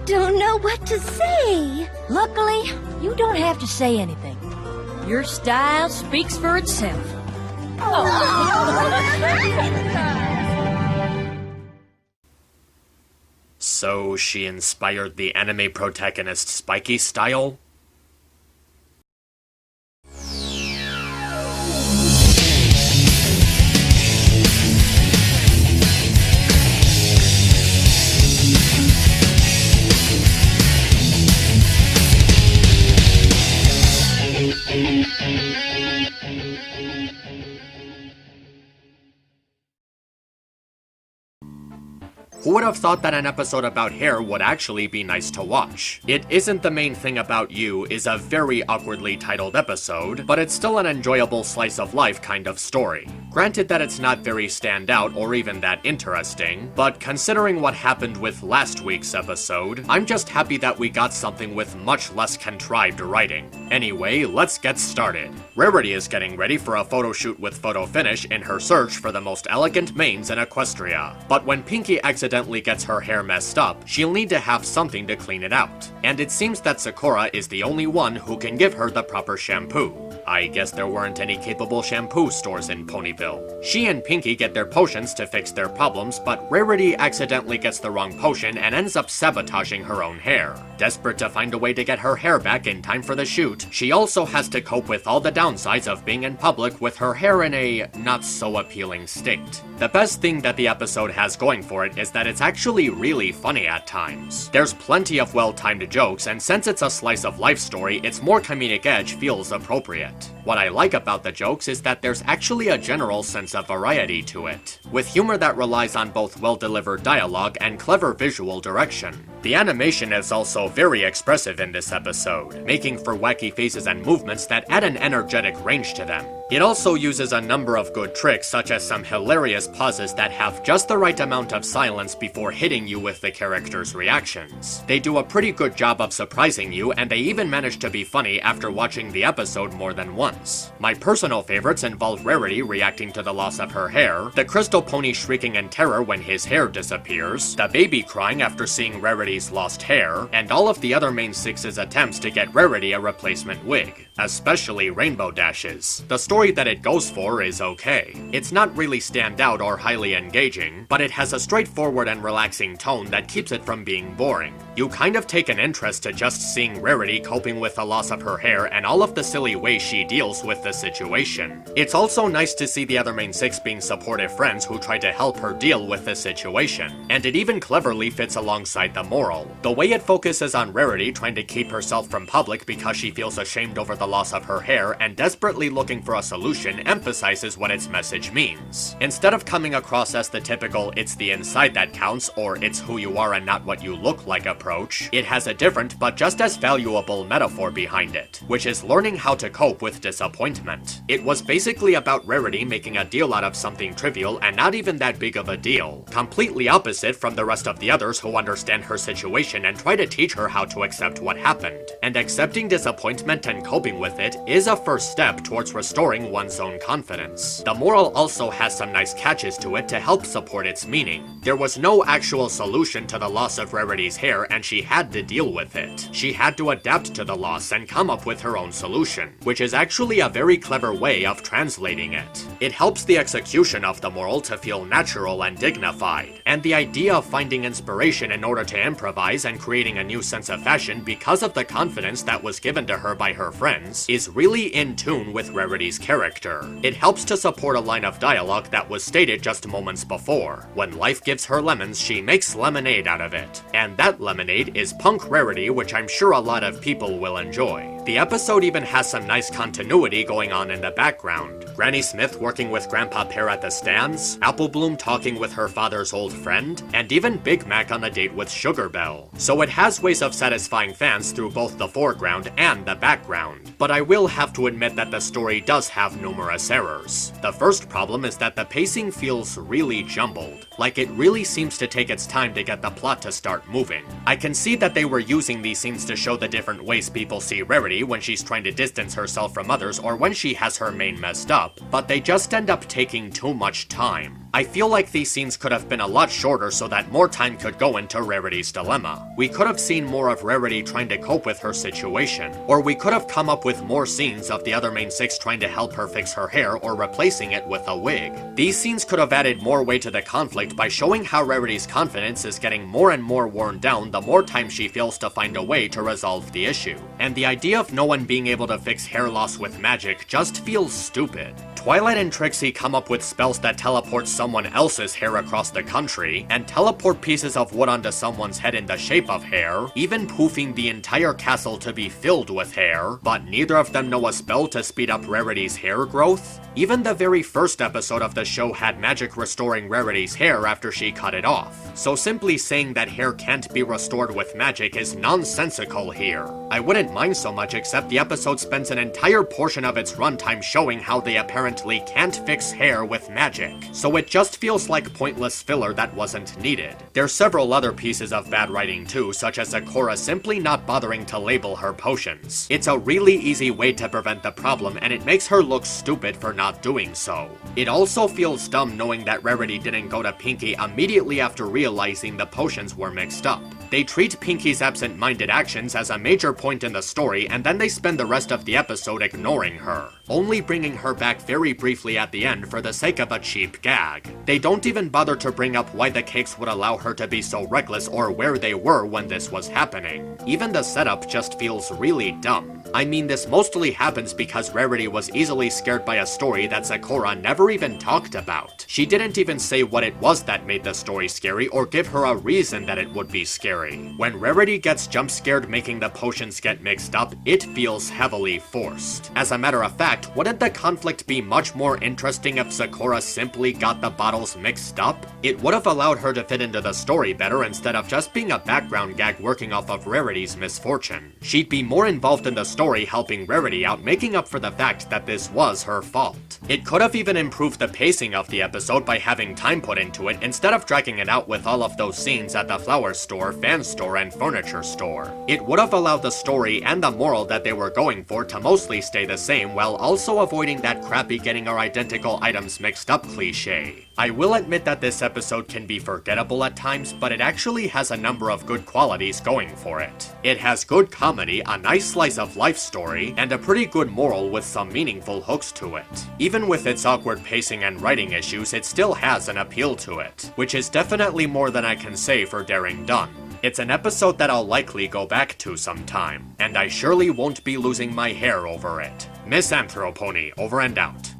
don't know what to say. Luckily, you don't have to say anything. Your style speaks for itself. So she inspired the anime protagonist Spiky style? Who would have thought that an episode about hair would actually be nice to watch? It Isn't the Main Thing About You is a very awkwardly titled episode, but it's still an enjoyable slice of life kind of story. Granted that it's not very standout or even that interesting, but considering what happened with last week's episode, I'm just happy that we got something with much less contrived writing. Anyway, let's get started. Rarity is getting ready for a photo shoot with Photo Finish in her search for the most elegant manes in Equestria. But when Pinky accidentally gets her hair messed up, she'll need to have something to clean it out. And it seems that Sakura is the only one who can give her the proper shampoo. I guess there weren't any capable shampoo stores in Ponyville. She and Pinky get their potions to fix their problems, but Rarity accidentally gets the wrong potion and ends up sabotaging her own hair. Desperate to find a way to get her hair back in time for the shoot, she also has to cope with all the downsides of being in public with her hair in a not-so-appealing state. The best thing that the episode has going for it is that it's actually really funny at times. There's plenty of well-timed jokes, and since it's a slice-of-life story, its more comedic edge feels appropriate. What I like about the jokes is that there's actually a general sense of variety to it, with humor that relies on both well-delivered dialogue and clever visual direction. The animation is also very expressive in this episode, making for wacky faces and movements that add an energetic range to them. It also uses a number of good tricks, such as some hilarious pauses that have just the right amount of silence before hitting you with the characters' reactions. They do a pretty good job of surprising you, and they even manage to be funny after watching the episode more than once. My personal favorites involve Rarity reacting to the loss of her hair, the Crystal Pony shrieking in terror when his hair disappears, the baby crying after seeing Rarity's lost hair, and all of the other main six's attempts to get Rarity a replacement wig, especially Rainbow Dash's. The story that it goes for is okay. It's not really standout or highly engaging, but it has a straightforward and relaxing tone that keeps it from being boring. You kind of take an interest to just seeing Rarity coping with the loss of her hair and all of the silly ways she deals with the situation. It's also nice to see the other main six being supportive friends who try to help her deal with the situation, and it even cleverly fits alongside the moral. The way it focuses on Rarity trying to keep herself from public because she feels ashamed over the loss of her hair and desperately looking for a solution emphasizes what its message means. Instead of coming across as the typical "it's the inside that counts" or "it's who you are and not what you look like" approach, it has a different but just as valuable metaphor behind it, which is learning how to cope with disappointment. It was basically about Rarity making a deal out of something trivial and not even that big of a deal, completely opposite from the rest of the others who understand her situation and try to teach her how to accept what happened. And accepting disappointment and coping with it is a first step towards restoring one's own confidence. The moral also has some nice catches to it to help support its meaning. There was no actual solution to the loss of Rarity's hair, and she had to deal with it. She had to adapt to the loss and come up with her own solution, which is actually a very clever way of translating it. It helps the execution of the moral to feel natural and dignified, and the idea of finding inspiration in order to improvise and creating a new sense of fashion because of the confidence that was given to her by her friends is really in tune with Rarity's character. It helps to support a line of dialogue that was stated just moments before. When life gives her lemons, she makes lemonade out of it. And that lemonade is Punk Rarity, which I'm sure a lot of people will enjoy. The episode even has some nice continuity going on in the background. Granny Smith working with Grandpa Pear at the stands, Apple Bloom talking with her father's old friend, and even Big Mac on a date with Sugar Belle. So it has ways of satisfying fans through both the foreground and the background. But I will have to admit that the story does have numerous errors. The first problem is that the pacing feels really jumbled, like it really seems to take its time to get the plot to start moving. I can see that they were using these scenes to show the different ways people see Rarity when she's trying to distance herself from others or when she has her mane messed up, but they just end up taking too much time. I feel like these scenes could have been a lot shorter so that more time could go into Rarity's dilemma. We could have seen more of Rarity trying to cope with her situation, or we could have come up with more scenes of the other main six trying to help her fix her hair or replacing it with a wig. These scenes could have added more weight to the conflict by showing how Rarity's confidence is getting more and more worn down the more time she feels to find a way to resolve the issue. And the idea of no one being able to fix hair loss with magic just feels stupid. Twilight and Trixie come up with spells that teleport someone else's hair across the country, and teleport pieces of wood onto someone's head in the shape of hair, even poofing the entire castle to be filled with hair, but neither of them know a spell to speed up Rarity's hair growth? Even the very first episode of the show had magic restoring Rarity's hair after she cut it off, so simply saying that hair can't be restored with magic is nonsensical here. I wouldn't mind so much except the episode spends an entire portion of its runtime showing how they apparently can't fix hair with magic, so it just feels like pointless filler that wasn't needed. There's several other pieces of bad writing too, such as Sakura simply not bothering to label her potions. It's a really easy way to prevent the problem, and it makes her look stupid for not doing so. It also feels dumb knowing that Rarity didn't go to Pinkie immediately after realizing the potions were mixed up. They treat Pinkie's absent-minded actions as a major point in the story, and then they spend the rest of the episode ignoring her, only bringing her back very briefly at the end for the sake of a cheap gag. They don't even bother to bring up why the cakes would allow her to be so reckless or where they were when this was happening. Even the setup just feels really dumb. I mean, this mostly happens because Rarity was easily scared by a story that Sakura never even talked about. She didn't even say what it was that made the story scary or give her a reason that it would be scary. When Rarity gets jump scared making the potions get mixed up, it feels heavily forced. As a matter of fact, wouldn't the conflict be much more interesting if Sakura simply got the bottles mixed up? It would have allowed her to fit into the story better instead of just being a background gag working off of Rarity's misfortune. She'd be more involved in the story helping Rarity out, making up for the fact that this was her fault. It could have even improved the pacing of the episode by having time put into it instead of dragging it out with all of those scenes at the flower store, fan store, and furniture store. It would have allowed the story and the moral that they were going for to mostly stay the same while also avoiding that crappy getting our identical items mixed up cliche. I will admit that this episode can be forgettable at times, but it actually has a number of good qualities going for it. It has good comedy, a nice slice of life story, and a pretty good moral with some meaningful hooks to it. Even with its awkward pacing and writing issues, it still has an appeal to it, which is definitely more than I can say for Daring Done. It's an episode that I'll likely go back to sometime, and I surely won't be losing my hair over it. MisAnthro Pony, over and out.